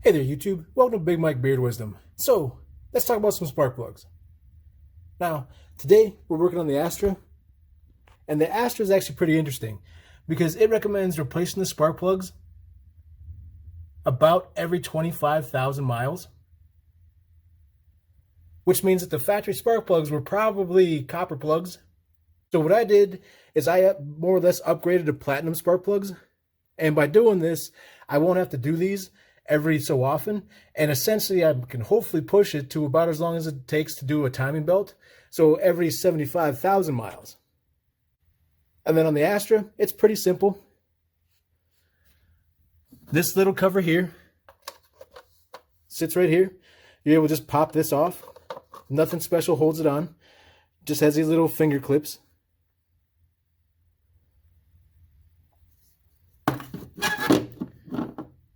Hey there, YouTube. Welcome to Big Mike Beard Wisdom. So, let's talk about some spark plugs. Now, today we're working on the Astra, and the Astra is actually pretty interesting because it recommends replacing the spark plugs about every 25,000 miles, which means that the factory spark plugs were probably copper plugs. So what I did is I more or less upgraded to platinum spark plugs, and by doing this, I won't have to do these every so often, and essentially I can hopefully push it to about as long as it takes to do a timing belt, so every 75,000 miles. And then on the Astra, it's pretty simple. This little cover here sits right here. You're able to just pop this off. Nothing special holds it on. Just has these little finger clips.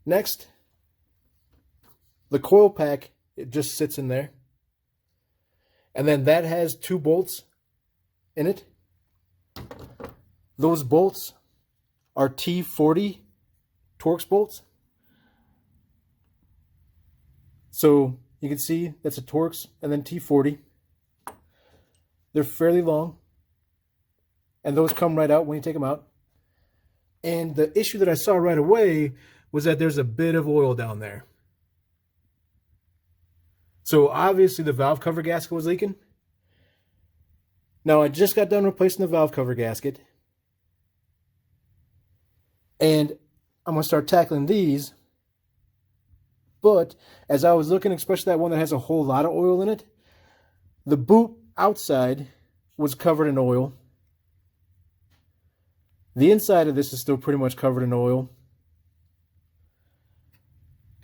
Next, the coil pack, it just sits in there. And then that has 2 bolts in it. Those bolts are T40 Torx bolts. So you can see that's a Torx and then T40. They're fairly long. And those come right out when you take them out. And the issue that I saw right away was that there's a bit of oil down there. So obviously the valve cover gasket was leaking. Now I just got done replacing the valve cover gasket. And I'm going to start tackling these. But as I was looking, especially that one that has a whole lot of oil in it, the boot outside was covered in oil. The inside of this is still pretty much covered in oil.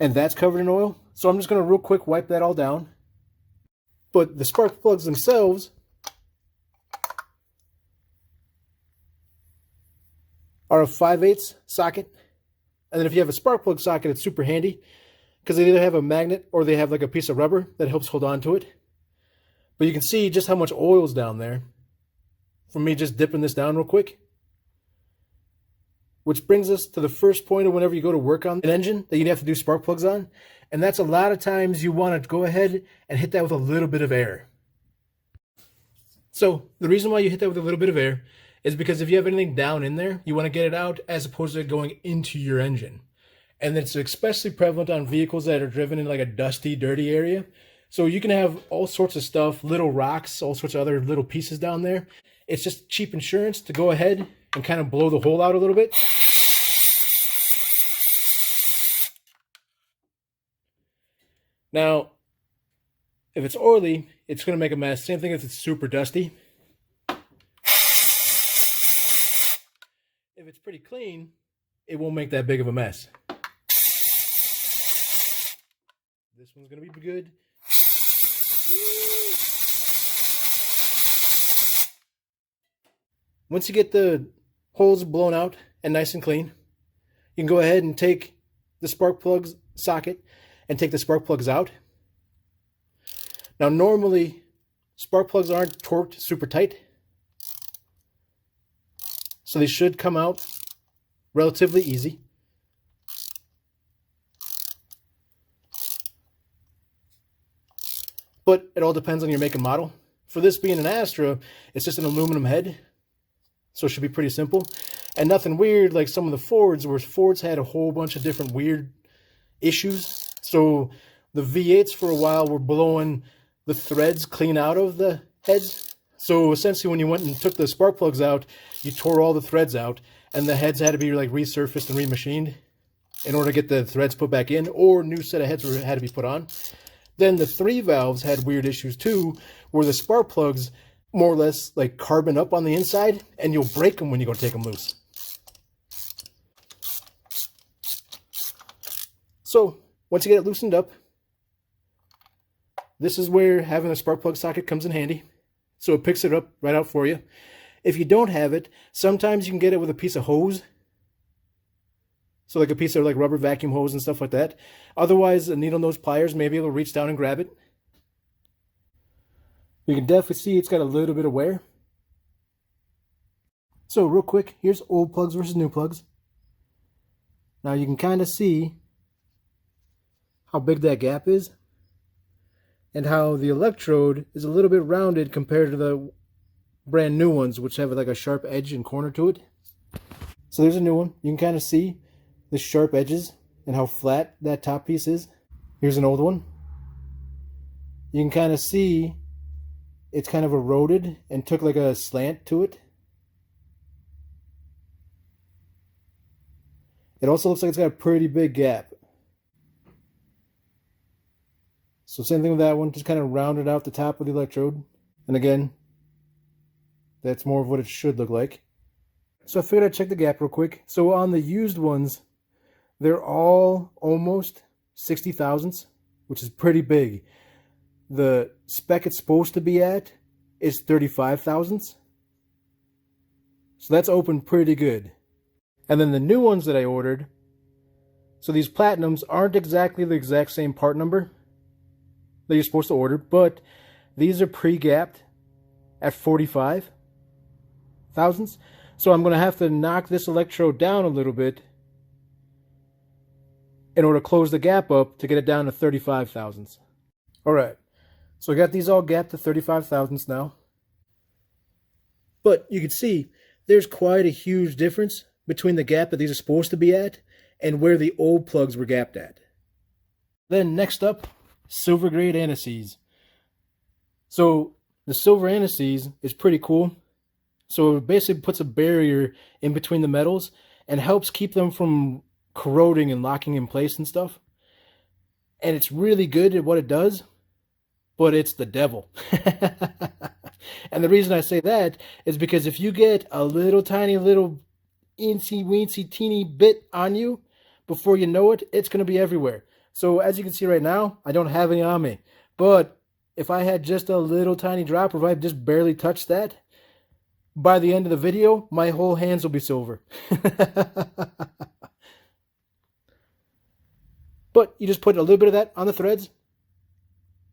And that's covered in oil. So I'm just going to real quick wipe that all down. But the spark plugs themselves are a 5/8 socket. And then if you have a spark plug socket, it's super handy because they either have a magnet or they have like a piece of rubber that helps hold on to it. But you can see just how much oil's down there from me just dipping this down real quick. Which brings us to the first point of whenever you go to work on an engine that you'd have to do spark plugs on. And that's a lot of times you want to go ahead and hit that with a little bit of air. So the reason why you hit that with a little bit of air is because if you have anything down in there, you want to get it out as opposed to it going into your engine. And it's especially prevalent on vehicles that are driven in like a dusty, dirty area. So you can have all sorts of stuff, little rocks, all sorts of other little pieces down there. It's just cheap insurance to go ahead and kind of blow the hole out a little bit. Now, if it's oily, it's going to make a mess. Same thing if it's super dusty. If it's pretty clean, it won't make that big of a mess. This one's going to be good. Once you get the holes blown out and nice and clean, you can go ahead and take the spark plugs socket and take the spark plugs out. Now normally spark plugs aren't torqued super tight, so they should come out relatively easy. But it all depends on your make and model. For this being an Astra, it's just an aluminum head, so it should be pretty simple. And nothing weird like some of the Fords, where Fords had a whole bunch of different weird issues. So the V8s for a while were blowing the threads clean out of the heads. So essentially when you went and took the spark plugs out, you tore all the threads out, and the heads had to be like resurfaced and remachined in order to get the threads put back in, or new set of heads had to be put on. Then the 3 valves had weird issues too, where the spark plugs more or less like carbon up on the inside, and you'll break them when you go to take them loose. So once you get it loosened up, this is where having a spark plug socket comes in handy. So it picks it up right out for you. If you don't have it, sometimes you can get it with a piece of hose. So like a piece of like rubber vacuum hose and stuff like that. Otherwise, a needle nose pliers, maybe it'll reach down and grab it. You can definitely see it's got a little bit of wear. So real quick, here's old plugs versus new plugs. Now you can kind of see how big that gap is, and how the electrode is a little bit rounded compared to the brand new ones, which have like a sharp edge and corner to it. So there's a new one. You can kind of see the sharp edges and how flat that top piece is. Here's an old one. You can kind of see it's kind of eroded and took like a slant to it. It also looks like it's got a pretty big gap. So same thing with that one, just kind of rounded out the top of the electrode. And again, that's more of what it should look like. So I figured I'd check the gap real quick. So on the used ones, they're all almost 60 thousandths, which is pretty big. The spec it's supposed to be at is 35 thousandths. So that's open pretty good. And then the new ones that I ordered, so these platinums aren't exactly the exact same part number that you're supposed to order, but these are pre-gapped at 45 thousandths. So I'm going to have to knock this electrode down a little bit in order to close the gap up to get it down to 35 thousandths. Alright, so I got these all gapped to 35 thousandths now. But you can see there's quite a huge difference between the gap that these are supposed to be at and where the old plugs were gapped at. Then next up, silver grade anti-seize. So the silver anti-seize is pretty cool. So it basically puts a barrier in between the metals and helps keep them from corroding and locking in place and stuff. And it's really good at what it does, but it's the devil. And the reason I say that is because if you get a little tiny little eensy weensy teeny bit on you, before you know it, it's going to be everywhere. So as you can see right now, I don't have any on me. But if I had just a little tiny drop, or if I just barely touched that, by the end of the video, my whole hands will be silver. But you just put a little bit of that on the threads,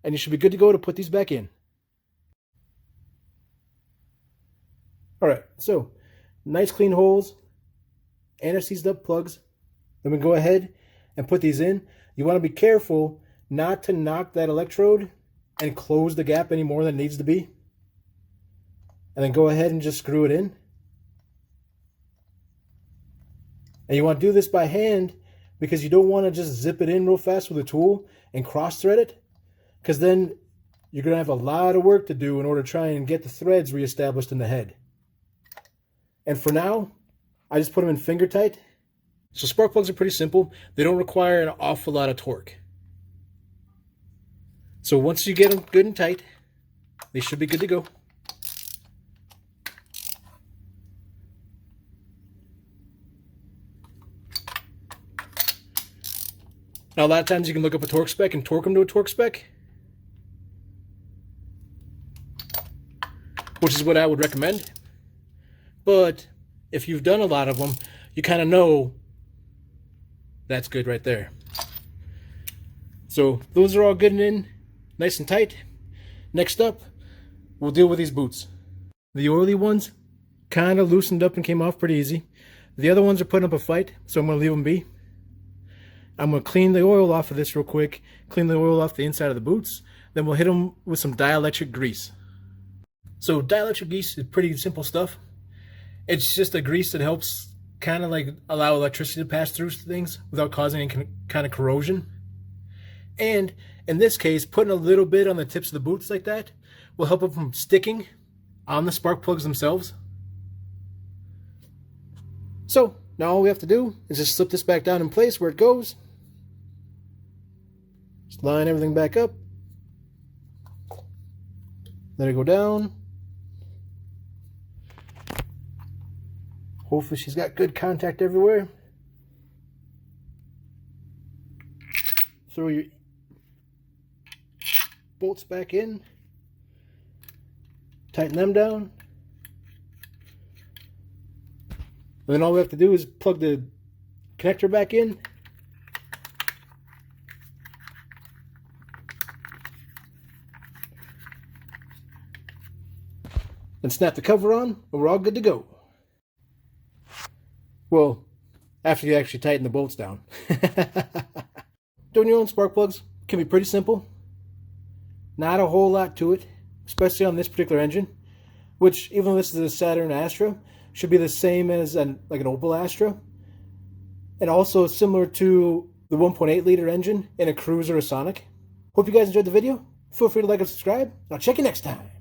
and you should be good to go to put these back in. Alright, so nice clean holes, anti-seized up plugs. Then we go ahead and put these in. You want to be careful not to knock that electrode and close the gap any more than it needs to be. And then go ahead and just screw it in. And you want to do this by hand because you don't want to just zip it in real fast with a tool and cross thread it, because then you're going to have a lot of work to do in order to try and get the threads reestablished in the head. And for now, I just put them in finger tight. So spark plugs are pretty simple. They don't require an awful lot of torque. So once you get them good and tight, they should be good to go. Now a lot of times you can look up a torque spec and torque them to a torque spec, which is what I would recommend. But if you've done a lot of them, you kind of know that's good right there. So those are all good and in, nice and tight. Next up, we'll deal with these boots. The oily ones kind of loosened up and came off pretty easy. The other ones are putting up a fight, so I'm going to leave them be. I'm going to clean the oil off of this real quick, clean the oil off the inside of the boots, then we'll hit them with some dielectric grease. So dielectric grease is pretty simple stuff. It's just a grease that helps kind of like allow electricity to pass through things without causing any kind of corrosion. And in this case, putting a little bit on the tips of the boots like that will help them from sticking on the spark plugs themselves. So now all we have to do is just slip this back down in place where it goes. Just line everything back up. Let it go down. Hopefully she's got good contact everywhere. Throw your bolts back in. Tighten them down. And then all we have to do is plug the connector back in. And snap the cover on, and we're all good to go. Well, after you actually tighten the bolts down. Doing your own spark plugs can be pretty simple. Not a whole lot to it, especially on this particular engine, which, even though this is a Saturn Astra, should be the same as like an Opel Astra, and also similar to the 1.8 liter engine in a Cruze or a Sonic. Hope you guys enjoyed the video. Feel free to like and subscribe. I'll check you next time.